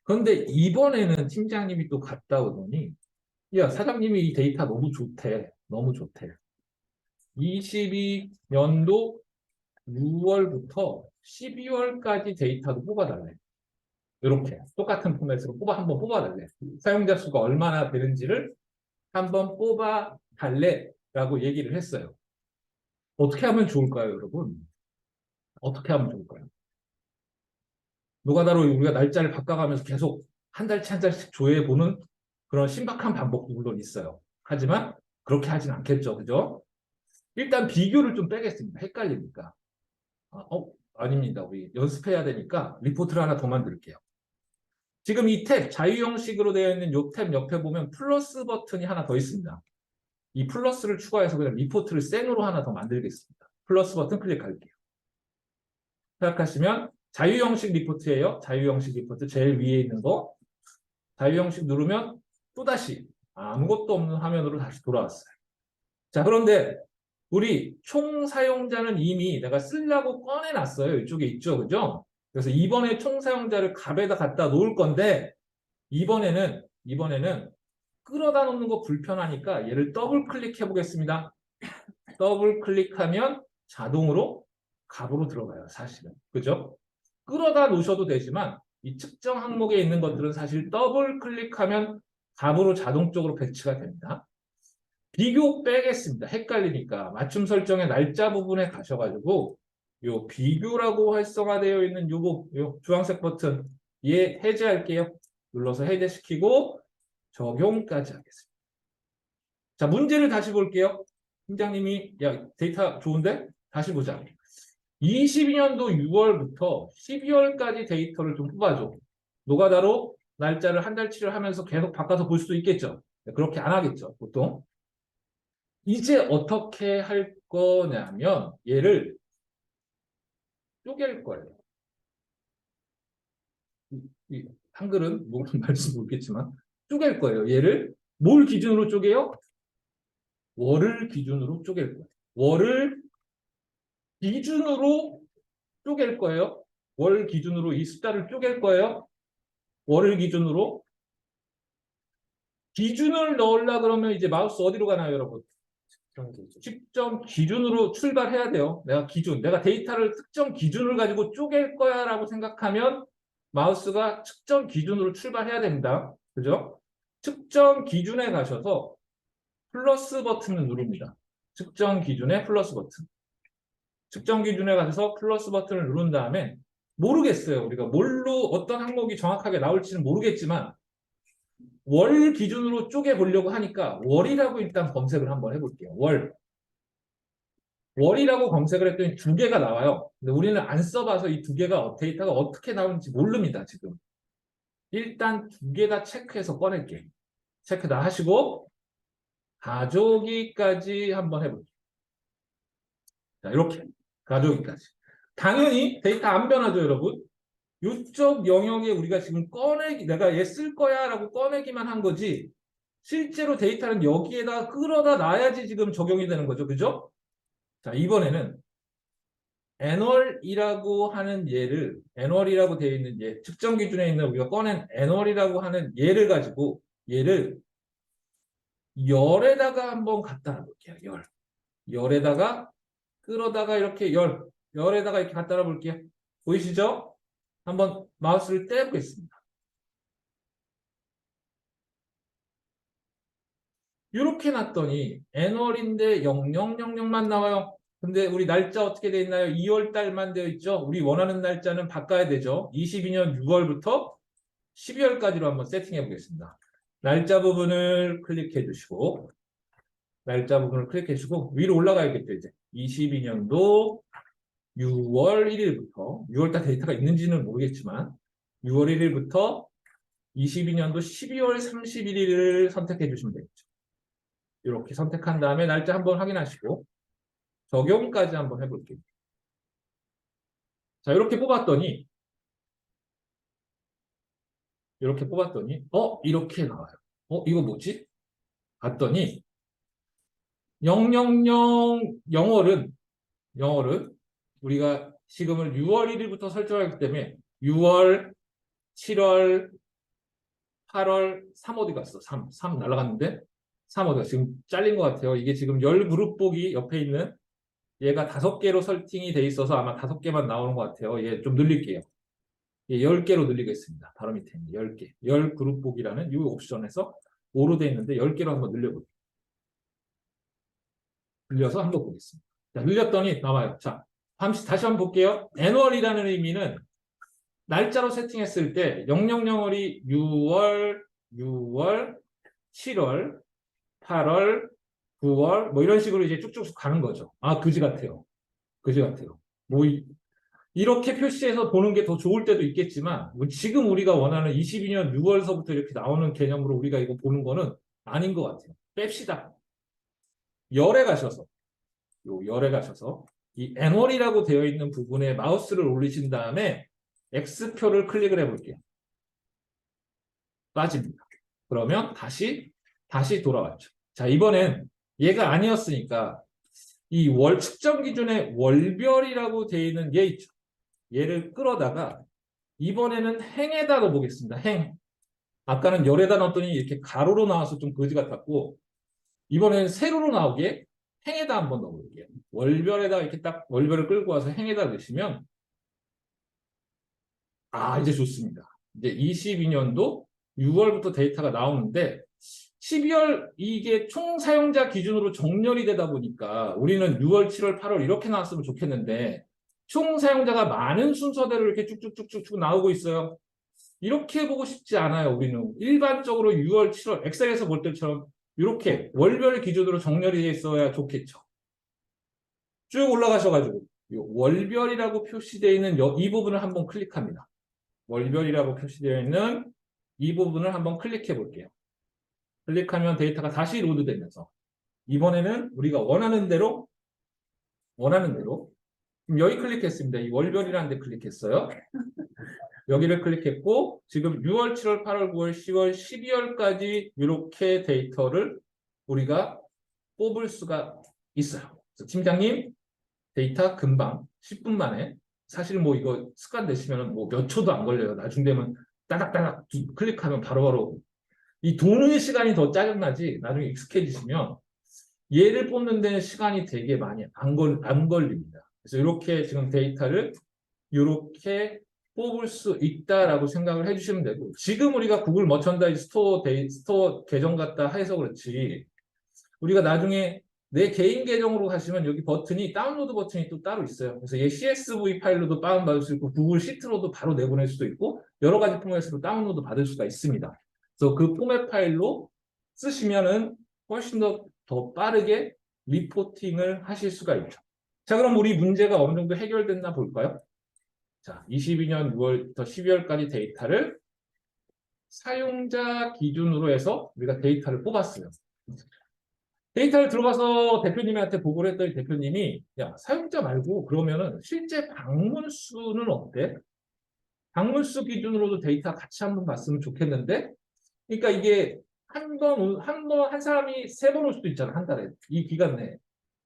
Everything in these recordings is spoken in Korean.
그런데 이번에는 팀장님이 또 갔다 오더니, 야, 사장님이 이 데이터 너무 좋대. 너무 좋대. 22년도 6월부터 12월까지 데이터도 뽑아달래. 이렇게 똑같은 포맷으로 한번 뽑아달래. 사용자 수가 얼마나 되는지를 한번 뽑아달래라고 얘기를 했어요. 어떻게 하면 좋을까요, 여러분? 어떻게 하면 좋을까요? 노가다로 우리가 날짜를 바꿔가면서 계속 한 달치 한 달씩 조회해보는 그런 신박한 방법도 물론 있어요. 하지만 그렇게 하진 않겠죠, 그죠? 일단 비교를 좀 빼겠습니다. 헷갈리니까. 아닙니다. 우리 연습해야 되니까 리포트를 하나 더 만들게요. 지금 이 탭, 자유 형식으로 되어 있는 이 탭 옆에 보면 플러스 버튼이 하나 더 있습니다. 이 플러스를 추가해서 그냥 리포트를 생으로 하나 더 만들겠습니다. 플러스 버튼 클릭할게요. 생각하시면 자유 형식 리포트예요. 자유 형식 리포트 제일 위에 있는 거. 자유 형식 누르면 또다시 아무것도 없는 화면으로 다시 돌아왔어요. 자, 그런데 우리 총 사용자는 이미 내가 쓰려고 꺼내놨어요. 이쪽에 있죠, 그죠? 그래서 이번에 총 사용자를 값에다 갖다 놓을 건데 이번에는 끌어다 놓는 거 불편하니까 얘를 더블 클릭해 보겠습니다. 더블 클릭하면 자동으로 값으로 들어가요, 사실은. 그죠? 끌어다 놓으셔도 되지만 이 측정 항목에 있는 것들은 사실 더블 클릭하면 값으로 자동적으로 배치가 됩니다. 비교 빼겠습니다. 헷갈리니까 맞춤 설정의 날짜 부분에 가셔가지고 요 비교라고 활성화되어 있는 요 주황색 버튼 얘 해제할게요. 눌러서 해제시키고 적용까지 하겠습니다. 자, 문제를 다시 볼게요. 팀장님이 야 데이터 좋은데? 다시 보자. 22년도 6월부터 12월까지 데이터를 좀 뽑아줘. 노가다로 날짜를 한 달치를 하면서 계속 바꿔서 볼 수도 있겠죠. 그렇게 안 하겠죠, 보통. 이제 어떻게 할 거냐면 얘를 쪼갤 거예요. 한글은 뭐라는 말인지 모르겠지만 쪼갤 거예요. 얘를 뭘 기준으로 쪼개요? 월을 기준으로 쪼갤 거예요. 월을 기준으로 쪼갤 거예요. 월 기준으로 이 숫자를 쪼갤 거예요. 월을 기준으로. 기준을 넣으려 그러면 이제 마우스 어디로 가나요, 여러분? 측정 기준으로 출발해야 돼요. 내가 데이터를 특정 기준을 가지고 쪼갤 거야 라고 생각하면 마우스가 측정 기준으로 출발해야 됩니다. 그죠? 측정 기준에 가셔서 플러스 버튼을 누릅니다. 측정 기준에 플러스 버튼. 측정 기준에 가셔서 플러스 버튼을 누른 다음에 모르겠어요. 우리가 뭘로 어떤 항목이 정확하게 나올지는 모르겠지만 월 기준으로 쪼개보려고 하니까 월이라고 일단 검색을 한번 해볼게요. 월이라고 검색을 했더니 두 개가 나와요. 근데 우리는 안 써봐서 이 두 개가 데이터가 어떻게 나오는지 모릅니다. 지금. 일단 두 개 다 체크해서 꺼낼게요. 체크 다 하시고 가족이까지 한번 해볼게요. 자, 이렇게 가족이까지. 당연히 데이터 안 변하죠, 여러분. 이쪽 영역에 우리가 지금 내가 얘 쓸 거야 라고 꺼내기만 한 거지 실제로 데이터는 여기에다 끌어다 놔야지 지금 적용이 되는 거죠. 그죠? 자, 이번에는 애널이라고 하는 얘를 애널이라고 되어 있는 얘 측정 기준에 있는 우리가 꺼낸 애널이라고 하는 얘를 가지고 얘를 열에다가 한번 갖다 놔볼게요. 열에다가 끌어다가 이렇게 열에다가 이렇게 갖다 놔볼게요. 보이시죠? 한번 마우스를 떼보겠습니다. 이렇게 놨더니 애널인데 0000만 나와요. 근데 우리 날짜 어떻게 돼 있나요? 2월 달만 되어 있죠. 우리 원하는 날짜는 바꿔야 되죠. 22년 6월부터 12월까지로 한번 세팅해 보겠습니다. 날짜 부분을 클릭해 주시고 위로 올라가야겠죠. 이제 22년도 6월 1일부터 6월달 데이터가 있는지는 모르겠지만 6월 1일부터 22년도 12월 31일을 선택해 주시면 되겠죠. 이렇게 선택한 다음에 날짜 한번 확인하시고 적용까지 한번 해볼게요. 자, 이렇게 뽑았더니 이렇게 나와요. 이거 뭐지? 봤더니 000 영어를 우리가 지금을 6월 1일부터 설정하기 때문에 6월, 7월, 8월 3 어디 갔어? 3 날아갔는데 3 어디가 지금 잘린 것 같아요. 이게 지금 열 그룹 보기 옆에 있는 얘가 5개로 설팅이 돼 있어서 아마 5개만 나오는 것 같아요. 얘 좀 늘릴게요. 얘 10개로 늘리겠습니다. 바로 밑에 있는 10개. 열 그룹 보기라는 이 옵션에서 5로 돼 있는데 10개로 한번 늘려볼게요. 늘려서 한번 보겠습니다. 자, 늘렸더니 나와요. 자, 다시 한번 볼게요. 애널이라는 의미는 날짜로 세팅했을 때 000월이 6월, 7월, 8월, 9월 뭐 이런 식으로 이제 쭉쭉 가는 거죠. 아, 그지 같아요. 그지 같아요. 뭐 이렇게 표시해서 보는 게 더 좋을 때도 있겠지만 지금 우리가 원하는 22년 6월서부터 이렇게 나오는 개념으로 우리가 이거 보는 거는 아닌 것 같아요. 뺍시다. 열에 가셔서 열에 가셔서 이 애널이라고 되어 있는 부분에 마우스를 올리신 다음에 X표를 클릭을 해볼게요. 빠집니다. 그러면 다시 돌아왔죠. 자, 이번엔 얘가 아니었으니까 이 월 측정 기준에 월별이라고 되어 있는 얘 있죠. 얘를 끌어다가 이번에는 행에다 넣어보겠습니다. 행. 아까는 열에다 넣었더니 이렇게 가로로 나와서 좀 거지 같았고 이번에는 세로로 나오게 행에다 한번 넣어볼게요. 월별에다 이렇게 딱 월별을 끌고 와서 행에다 넣으시면 이제 좋습니다. 이제 22년도 6월부터 데이터가 나오는데 12월 이게 총 사용자 기준으로 정렬이 되다 보니까 우리는 6월, 7월, 8월 이렇게 나왔으면 좋겠는데 총 사용자가 많은 순서대로 이렇게 쭉쭉쭉쭉 나오고 있어요. 이렇게 보고 싶지 않아요. 우리는 일반적으로 6월, 7월 엑셀에서 볼 때처럼 이렇게 월별 기준으로 정렬이 돼 있어야 좋겠죠. 쭉 올라가셔가지고 월별이라고 표시되어 있는 이 부분을 한번 클릭합니다. 월별이라고 표시되어 있는 이 부분을 한번 클릭해 볼게요. 클릭하면 데이터가 다시 로드되면서 이번에는 우리가 원하는 대로 지금 여기 클릭했습니다. 이 월별이라는 데 클릭했어요. 여기를 클릭했고 지금 6월, 7월, 8월, 9월, 10월, 12월까지 이렇게 데이터를 우리가 뽑을 수가 있어요. 그래서 팀장님 데이터 금방 10분 만에 사실 뭐 이거 습관 되시면 뭐 몇 초도 안 걸려요. 나중 되면 따닥따닥 클릭하면 바로바로 이 도는 시간이 더 짜증나지 나중에 익숙해지시면 얘를 뽑는 데는 시간이 되게 많이 안 걸립니다. 그래서 이렇게 지금 데이터를 이렇게 뽑을 수 있다라고 생각을 해주시면 되고 지금 우리가 구글 머천다이즈 스토어 계정 갖다 해서 그렇지 우리가 나중에 내 개인 계정으로 가시면 여기 버튼이 다운로드 버튼이 또 따로 있어요. 그래서 얘 CSV 파일로도 다운받을 수 있고 구글 시트로도 바로 내보낼 수도 있고 여러 가지 포맷으로 다운로드 받을 수가 있습니다. 그래서 그 포맷 파일로 쓰시면은 훨씬 더 빠르게 리포팅을 하실 수가 있죠. 자, 그럼 우리 문제가 어느 정도 해결됐나 볼까요? 자, 22년 6월부터 12월까지 데이터를 사용자 기준으로 해서 우리가 데이터를 뽑았어요. 데이터를 들어가서 대표님한테 보고를 했더니 대표님이 야, 사용자 말고 그러면은 실제 방문 수는 어때? 방문 수 기준으로도 데이터 같이 한번 봤으면 좋겠는데 그러니까 이게 한 사람이 3번 올 수도 있잖아, 한 달에. 이 기간 내에.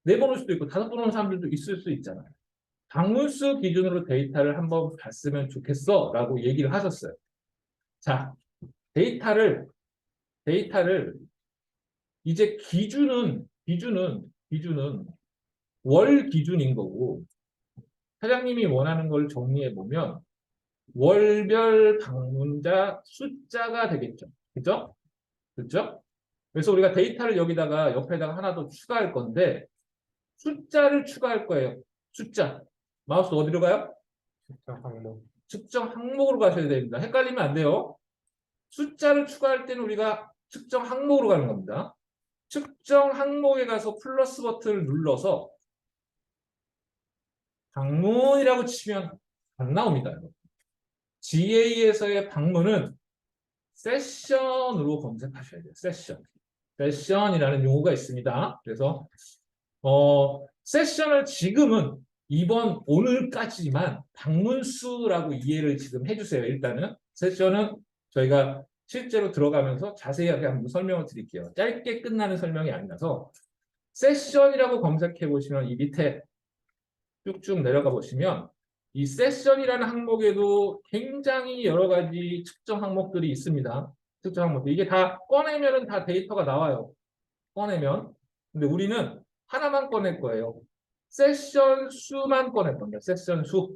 4번 올 수도 있고 5번 오는 사람들도 있을 수 있잖아요. 방문수 기준으로 데이터를 한번 봤으면 좋겠어 라고 얘기를 하셨어요. 자, 데이터를 이제 기준은 월 기준인 거고 사장님이 원하는 걸 정리해 보면 월별 방문자 숫자가 되겠죠. 그죠? 그죠? 그래서 우리가 데이터를 여기다가 옆에다가 하나 더 추가할 건데 숫자를 추가할 거예요. 숫자. 마우스 어디로 가요? 측정 항목. 측정 항목으로 가셔야 됩니다. 헷갈리면 안 돼요. 숫자를 추가할 때는 우리가 측정 항목으로 가는 겁니다. 측정 항목에 가서 플러스 버튼을 눌러서 방문이라고 치면 안 나옵니다. GA에서의 방문은 세션으로 검색하셔야 돼요. 세션이라는 용어가 있습니다. 그래서 세션을 지금은 오늘까지만 방문수라고 이해를 지금 해주세요. 일단은 세션은 저희가 실제로 들어가면서 자세하게 한번 설명을 드릴게요. 짧게 끝나는 설명이 아니라서 세션이라고 검색해 보시면 이 밑에 쭉쭉 내려가 보시면 이 세션이라는 항목에도 굉장히 여러 가지 측정 항목들이 있습니다. 특정 항목들. 이게 다 꺼내면은 다 데이터가 나와요. 꺼내면. 근데 우리는 하나만 꺼낼 거예요. 세션 수만 꺼낼 겁니다. 세션 수.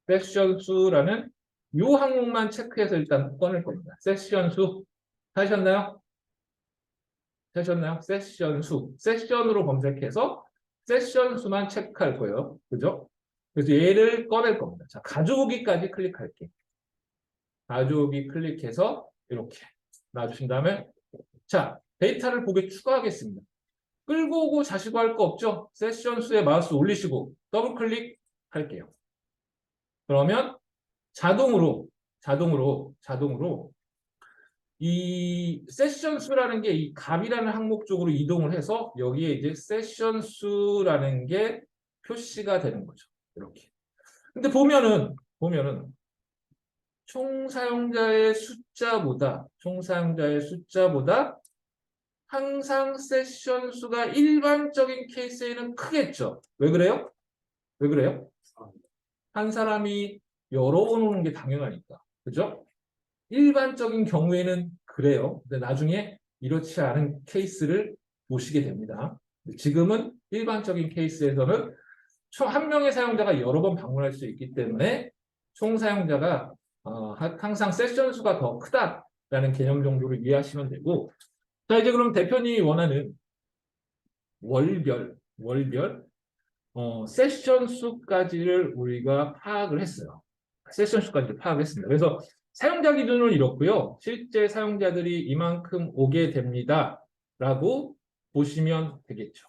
세션 수라는 요 항목만 체크해서 일단 꺼낼 겁니다. 세션 수. 하셨나요? 하셨나요? 세션 수. 세션으로 검색해서 세션 수만 체크할 거예요. 그죠? 그래서 얘를 꺼낼 겁니다. 자, 가져오기까지 클릭할게요. 가져오기 클릭해서 이렇게 놔주신 다음에 자, 데이터를 보게 추가하겠습니다. 끌고 오고 자시고 할 거 없죠? 세션 수에 마우스 올리시고 더블 클릭할게요. 그러면 자동으로 이 세션 수라는 게 이 값이라는 항목 쪽으로 이동을 해서 여기에 이제 세션 수라는 게 표시가 되는 거죠. 이렇게. 근데 보면은 총 사용자의 숫자보다 항상 세션 수가 일반적인 케이스에는 크겠죠. 왜 그래요? 왜 그래요? 한 사람이 여러 번 오는 게 당연하니까. 그죠? 일반적인 경우에는 그래요. 근데 나중에 이렇지 않은 케이스를 보시게 됩니다. 지금은 일반적인 케이스에서는 총 한 명의 사용자가 여러 번 방문할 수 있기 때문에 총 사용자가 항상 세션 수가 더 크다라는 개념 정도로 이해하시면 되고, 자 이제 그럼 대표님이 원하는 월별 세션 수까지를 우리가 파악을 했어요. 세션 수까지 파악했습니다. 그래서 사용자 기준은 이렇고요. 실제 사용자들이 이만큼 오게 됩니다. 라고 보시면 되겠죠.